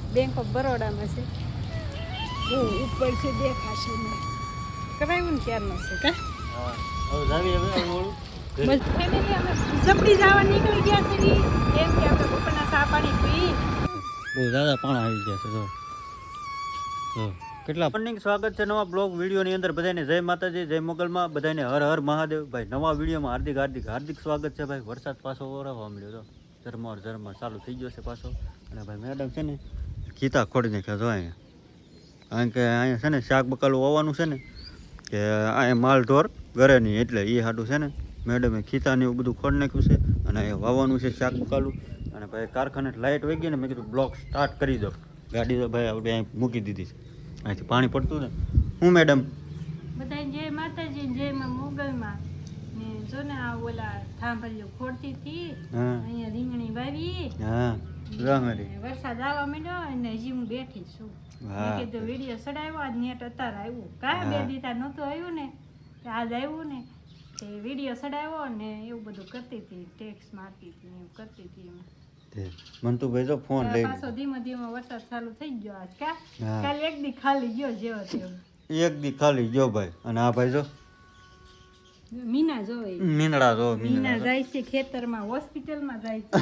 Bank of Baroda में से वो ऊपर से देखाशे ने कराયું ને ત્યારનો છે કા હા હવે જાવી હવે ઓળું બસ ફેમિલી અમે ઝપડી જવા નીકળી ગયા છે ઈ એમ કે આપણે બપોરના ચા પાણી પી બહુ દાદા પાણા આવી ગયા છે જો કેટલા મોર્નિંગ સ્વાગત છે નવા બ્લોગ વિડીયોની અંદર બધાને જય માતાજી જય મોગલમાં બધાને હર હર મહાદેવ ભાઈ નવા વિડીયોમાં હાર્દિક સ્વાગત છે ભાઈ વરસાદ પાછો વરસવા મળ્યો તો ઝરમર ચાલુ થઈ ગયો છે પાછો અને ભાઈ મેડમ છે ને ખીતા ખોડી નાખ્યા જો અહીંયા કારણ કે અહીંયા છે ને શાક બકાલું વાવવાનું છે ને કે અહીંયા માલ ઢોર ઘરે નહીં એટલે એ હાટું છે ને મેડમે ખીતાને એવું બધું ખોડી નાખ્યું છે અને અહીંયા વાવવાનું છે શાક બકાલું અને ભાઈ કારખાને લાઇટ વહી ગઈ ને મેં કીધું બ્લોક સ્ટાર્ટ કરી દો ગાડી તો ભાઈ આપણે અહીં મૂકી દીધી છે અહીંથી પાણી પડતું ને હું મેડમ બધા જય માતાજી જય માં મોગલમાં ને જો ને આ ઓલા થાંભલિયો ખોડતી હતી અહીંયા રીંગણી વાવી હા વરસાદ આવવા માંડ્યો અને હજી હું બેઠી છું મેં કીધું વિડીયો ચડાવ્યો આજ નેટ અત્યારે આવ્યું કાંઈ બે દીધા નહોતું આવ્યું ને આજ આવ્યું ને તે વિડીયો ચડાવ્યો ને એવું બધું કરતી હતી ટેક્સ મારતી હતી એવું કરતી હતી મંતુભાઈ જો ફોન લઈ પાછો ધીમે ધીમે વરસાદ ચાલુ થઈ ગયો આજ કાલે એક દી ખાલી ગયો જેવો તેવો એક દી ખાલી ગયો ભાઈ અને આ ભાઈ જો મીના જોવે મીંદડા જો મીના જાય છે ખેતરમાં હોસ્પિટલમાં જાય છે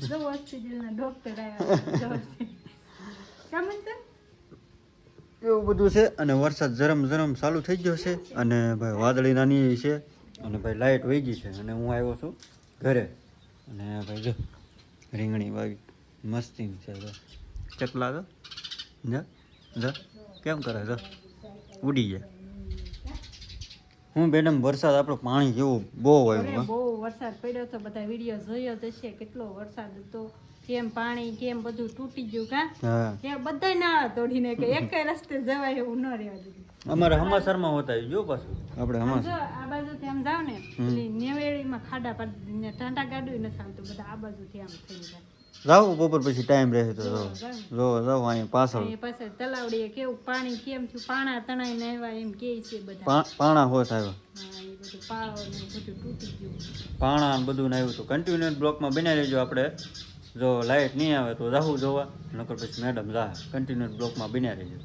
જો હોસ્પિટલના ડોક્ટર આવ્યા કામ તો એવું બધું છે અને વરસાદ ઝરમ ચાલુ થઈ ગયો છે અને ભાઈ વાદળી નાની છે અને ભાઈ લાઇટ વહી ગઈ છે અને હું આવ્યો છું ઘરે અને ભાઈ જો રીંગણી વાવી મસ્તી છે ચકલા તો કેમ કરે તો ઉડી જાય હું મેડમ વરસાદ આપણો પાણી જેવું બહુ આવ્યું બહુ વરસાદ પડ્યો તો બધા વિડીયો જોયો તો છે કેટલો વરસાદ હતો કેમ પાણી કેમ બધું તૂટી ગયું કા કે બધા ના તોડીને કે એક રસ્તે જવાય એવું ન રહેવા દીધું અમારે હમાસરમાં હોતા જો પાછું આપણે જો આ બાજુથી આમ જાવ ને એટલે નેવેળીમાં ખાડા પાડી ને ટાંટા ગાડું નથી આવતું બધા આ બાજુથી આમ થઈ જાય જાવ બપોર પછી ટાઈમ રહે તો જો જાવ અહીંયા પાછળ તલાવડીએ કેવું પાણી કેમ થયું પાણા તણાઈ ને આવ્યા એમ કે છે બધા પાણા હોત આવ્યો એ બધું પાળો ને બધું તૂટી ગયું પાણા ને બધું ને આવ્યું હતું કન્ટિન્યુઅસ બ્લોકમાં બનાવી લેજો આપણે જો લાઇટ નહીં આવે તો રાહું જોવા નકર પછી મેડમ જા કન્ટિન્યુઅસ બ્લોકમાં બનાવી લેજો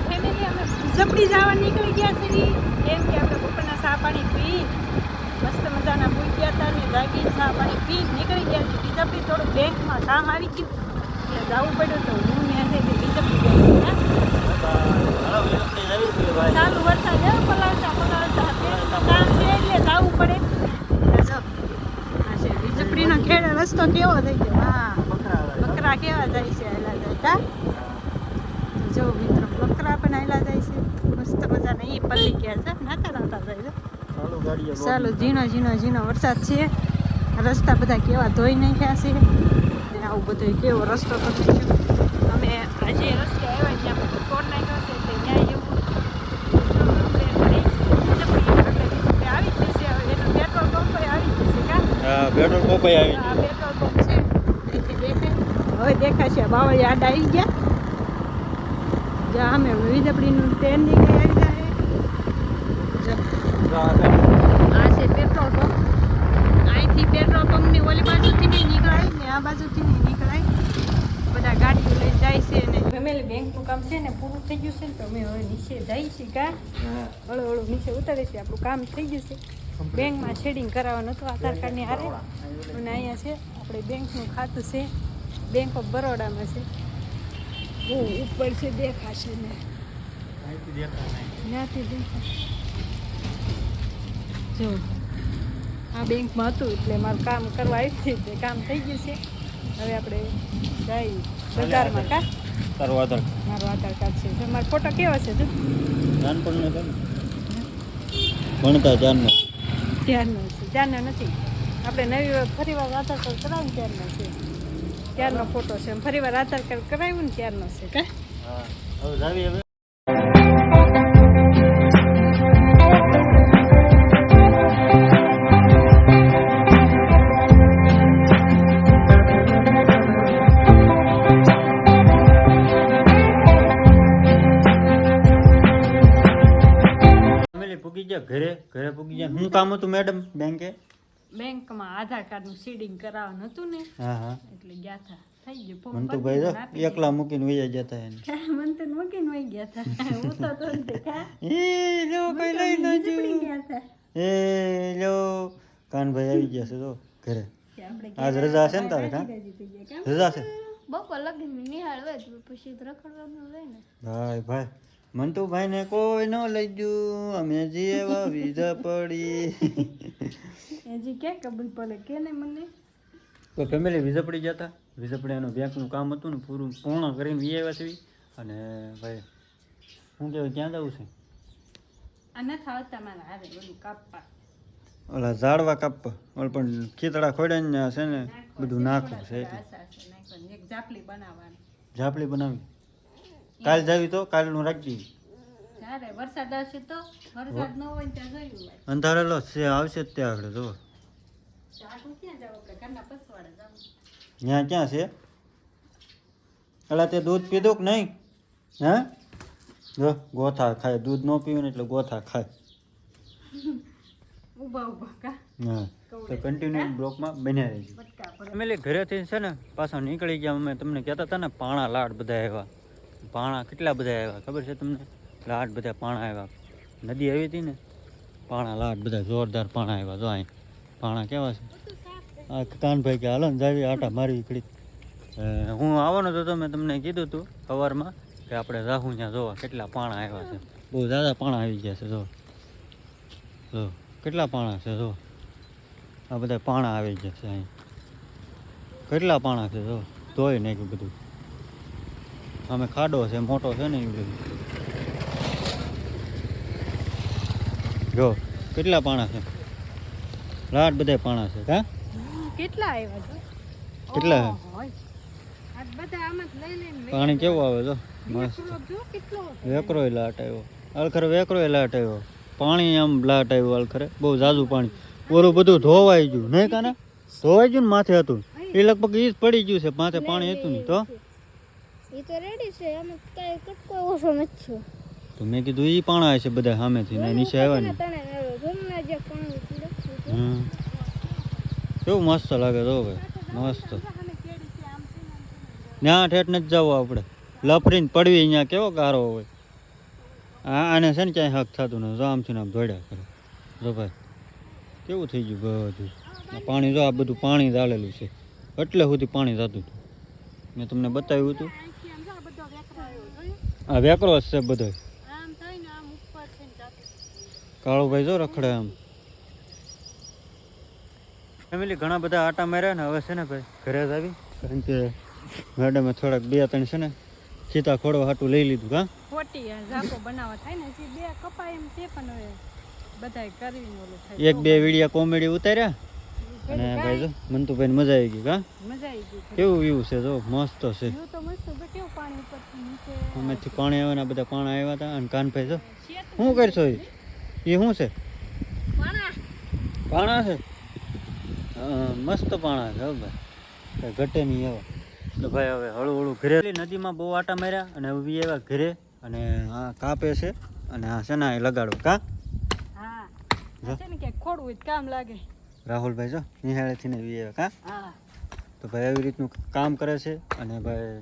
ફેમિલી અમે ઝપડી જવા નીકળી ગયા છે એમ કે આપણે બપોરના ચા પાણી પી મસ્ત મજાના ભૂઈ ગયા હતા ને જાગી ચા પાણી પી નીકળી ગયા છે બીજપડી થોડું બેંકમાં કામ આવી ગયું એટલે જવું પડ્યું તો હું ને આજે બીજપડી ગયા ચાલુ વરસાદ પલાળતા કામ છે એટલે જવું પડે ઝપડીનો ખેડ રસ્તો કેવો થઈ ગયો હા બકરા કેવા જાય છે હેલા જાય જો મિત્રો બકરા પણ હેલા જાય છે મસ્ત મજાના એ પલ્લી ગયા છે નાતા જાય છે ચાલો ઝીણો વરસાદ છે રસ્તા બધા કેવા ધોઈ નાખ્યા છે આવું બધું કેવો રસ્તો તો થઈ ગયો અમે આજે રસ્તે આવ્યા ત્યાં બધું કોડ નાખ્યો છે એટલે ત્યાં એવું આવી જશે હવે એનો પેટ્રોલ પંપ આવી જશે કા પેટ્રોલ પંપ આવી પેટ્રોલ પંપ છે હવે દેખાશે બાવળી આડા આવી ગયા જ્યાં અમે વીજળીનું ટ્રેન નીકળી આવી જાય આ છે પેટ્રોલ પંપ અહીંથી પેટ્રોલ પંપની ઓલી બાજુથી નહીં નીકળાય ને આ બાજુથી નહીં નીકળાય બધા ગાડીઓ લઈને જાય છે ને ફેમિલી બેંકનું કામ છે ને પૂરું થઈ ગયું છે ને તો અમે હવે નીચે જઈએ છીએ કા હળું નીચે ઉતારીએ છીએ આપણું કામ થઈ ગયું છે બેંકમાં શેડિંગ કરાવવાનું હતું આધાર કાર્ડની હારે અને અહીંયા છે આપણે બેંકનું ખાતું છે બેંક ઓફ બરોડામાં છે બહુ ઉપર છે દેખાશે ને ત્યાંથી દેખાશે જો આ બેંકમાં હતું એટલે મારું કામ કરવા આવી છે તે કામ થઈ ગયું છે હવે આપણે જઈએ બજારમાં કા તારું આધાર મારો આધાર કાર્ડ છે તો મારો ફોટો કેવો છે તું નાનપણનો છે ને ભણતા ત્યારનો નથી આપણે નવી ફરીવાર આધાર કાર્ડ કરાવ્યું ત્યારનો છે ત્યારનો ફોટો છે ફરીવાર આધાર કાર્ડ કરાવ્યું ને ત્યારનો છે કા હવે જાવી હવે ઘરે પૂગી ગયા શું કામ હતું મેડમ બેંકમાં આધાર કાર્ડનું સીડિંગ કરાવવાનું હતું ને એટલે ગયા હતા થઈ ગયું ફોર્મ મન તો ભાઈ જો એકલા મૂકીને વયા જતા એને મન તો મૂકીને વહી ગયા હતા હું તો દેખા એ જો કઈ લઈ ન પડી ગયા હતા એ જો કાનભાઈ આવી ગયા છે તો ઘરે કે આપણે આજ રજા છે ને તારે કા રાજી થઈ ગયા કેમ રજા છે બપોર લગી નિહાળ હોય તો પછી તો રખડવાનું રહે ને ભાઈ મંતુભાઈ ને કોઈ ન લઈ ગયું અમે જે વિઝા પડી હજી કે કબૂલ પડે કે ને મને તો ફેમિલી વિઝા પડી જતા વિઝા પડી એનું બેંકનું કામ હતું ને પૂર્ણ કરીને વી આવ્યા છે અને ભાઈ શું કહેવાય ક્યાં જવું છે આ ન ખાવતા મારા હારે બધું કાપવા ઓલા ઝાડવા કાપવા ઓલા પણ ખીતડા ખોડાઈને છે ને બધું નાખવું છે એટલે એક જાપલી બનાવવાની ઝાપલી બનાવી કાલ જાવી તો કાલનું રાખી જ્યારે વરસાદ આવશે તો વરસાદ ન હોય ને ત્યાં જોયું હોય અંધારેલો છે આવશે જ ત્યાં આગળ જો ચાકુ ક્યાં જાવ આપણે ઘરના પસવાડે જાવ ત્યાં ક્યાં છે અલા તે દૂધ પીધું કે નહીં હે જો ગોથા ખાય દૂધ ન પીવું ને એટલે ગોથા ખાય ઊભા ઊભા કા હા તો કન્ટિન્યુ બ્લોકમાં બન્યા રહેજો બટકા પર ફેમિલી ઘરેથી છે ને પાછા નીકળી ગયા અમે તમને કહેતા હતા ને પાણા લાડ બધા આવ્યા પાણા કેટલા બધા આવ્યા ખબર છે તમને લાડ બધા પાણા આવ્યા નદી આવી હતી ને પાણા લાડ બધા જોરદાર પાણા આવ્યા જો અહીં પાણા કેવા છે આ કાનભાઈ કે હાલો ને જાવી આટા મારી ઘડી હું આવવાનો હતો તો મેં તમને કીધું હતું સવારમાં કે આપણે રાહું ત્યાં જોવા કેટલા પાણા આવ્યા છે બહુ જ્યાદા પાણા આવી ગયા છે જો કેટલા પાણા છે જો આ બધા પાણા આવી ગયા છે અહીં કેટલા પાણા છે જો ધોઈ નાખ્યું બધું અમે ખાડો છે મોટો છે ને એ બધું જો કેટલા પાણા છે લાટ બધા પાણા છે કા કેટલા આવ્યા છો કેટલા છે? આ બધા આમાં જ લઈ લઈને પાણી કેવું આવે જો મસ્ત જો કેટલો વેકરોય લાટ આવ્યો અલખરે વેકરોય લાટ આવ્યો પાણી આમ લાટ આવ્યું અલખરે બહુ ઝાઝુ પાણી ઓલું બધું ધોવાઈ ગયું નહીં કાના ધોવાઈ ગયું ને માથે હતું એ લગભગ એ જ પડી ગયું છે માથે પાણી હતું ને તો એ તો રેડી છે અમે કઈ કટકો ઓછો નથી તો મેં કીધું એ પાણા હશે બધા સામેથી ને નીચે આવ્યા ને તણે રૂમના જે પાણી હમ કેવું મસ્ત લાગે તો ભાઈ મસ્ત ત્યાં ઠેઠ નથી જવું આપણે લફરીને પડવી અહીંયા કેવો ગારો હોય આને છે ને ક્યાંય હક થતું ને જો આમથી આમ દોડ્યા કરે જો ભાઈ કેવું થઈ ગયું બધું આ પાણી જો આ બધું પાણી ચાલેલું છે એટલે સુધી પાણી જતું હતું મેં તમને બતાવ્યું હતું આ વેકરો જ છે બધો આમ થઈને આમ ઉપર થઈને જાતું કાળુભાઈ જો રખડે આમ ફેમિલી ઘણા બધા આટા માર્યા ને હવે છે ને ભાઈ ઘરે જ આવી કારણ કે મેડમે થોડાક 2-3 છે ને સીતા ખોડવા હાટું લઈ લીધું કા ખોટી આ ઝાપો બનાવવા થાય ને જે બે કપાય એમ તે પણ હવે બધાય કરીને ઓલું થાય 1-2 વિડીયો કોમેડી ઉતાર્યા અને ભાઈ જો મંતુભાઈ ને મજા આવી ગઈ કા મજા આવી ગઈ કેવું વ્યૂ છે જો મસ્ત છે વ્યૂ તો મસ્ત છે કેવું પાણી ઉપરથી નીચે અમેથી પાણી આવે ને આ બધા પાણા આવ્યા હતા અને કાનભાઈ જો શું કરશો એ શું છે પાણા છે હા મસ્ત પાણા છે હો ભાઈ કઈ ઘટે નહીં એવા તો ભાઈ હવે હળું હળું ઘરે નદીમાં બહુ આટા માર્યા અને હવે એવા ઘરે અને આ કાપે છે અને આ છે ને આ લગાડો કા હા આ છે ને કે ખોડવું હોય તો કામ લાગે રાહુલભાઈ જો નિહાળેથી ને એવા કા હા તો ભાઈ આવી રીતનું કામ કરે છે અને ભાઈ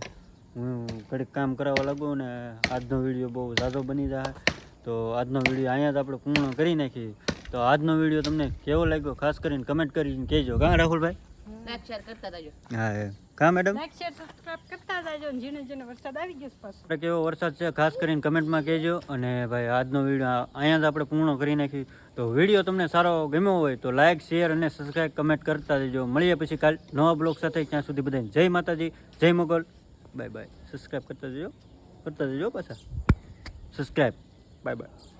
હું ઘડીક કામ કરાવવા લાગું ને આજનો વિડીયો બહુ ઝાઝો બની જાય તો આજનો વિડીયો અહીંયા જ આપણે પૂર્ણ કરી નાખીએ તો આજનો વિડીયો તમને કેવો લાગ્યો ખાસ કરીને કમેન્ટ કરીને કહેજો કા રાહુલભાઈ લાઈક શેર કરતા રહેજો હા કા મેડમ લાઈક શેર સબસ્ક્રાઇબ કરતા જાજો ને જેને જેને વરસાદ આવી ગયો છે પાછો આપણે કેવો વરસાદ છે ખાસ કરીને કમેન્ટમાં કહેજો અને ભાઈ આજનો વિડીયો અહીંયા જ આપણે પૂર્ણ કરી નાખી તો વિડીયો તમને સારો ગમ્યો હોય તો લાઇક શેર અને સબસ્ક્રાઇબ કમેન્ટ કરતા જજો મળીએ પછી કાલ નવા બ્લોગ સાથે ત્યાં સુધી બધાને જય માતાજી જય મોગલ બાય બાય સબસ્ક્રાઇબ કરતા જજો પાછા સબસ્ક્રાઇબ બાય બાય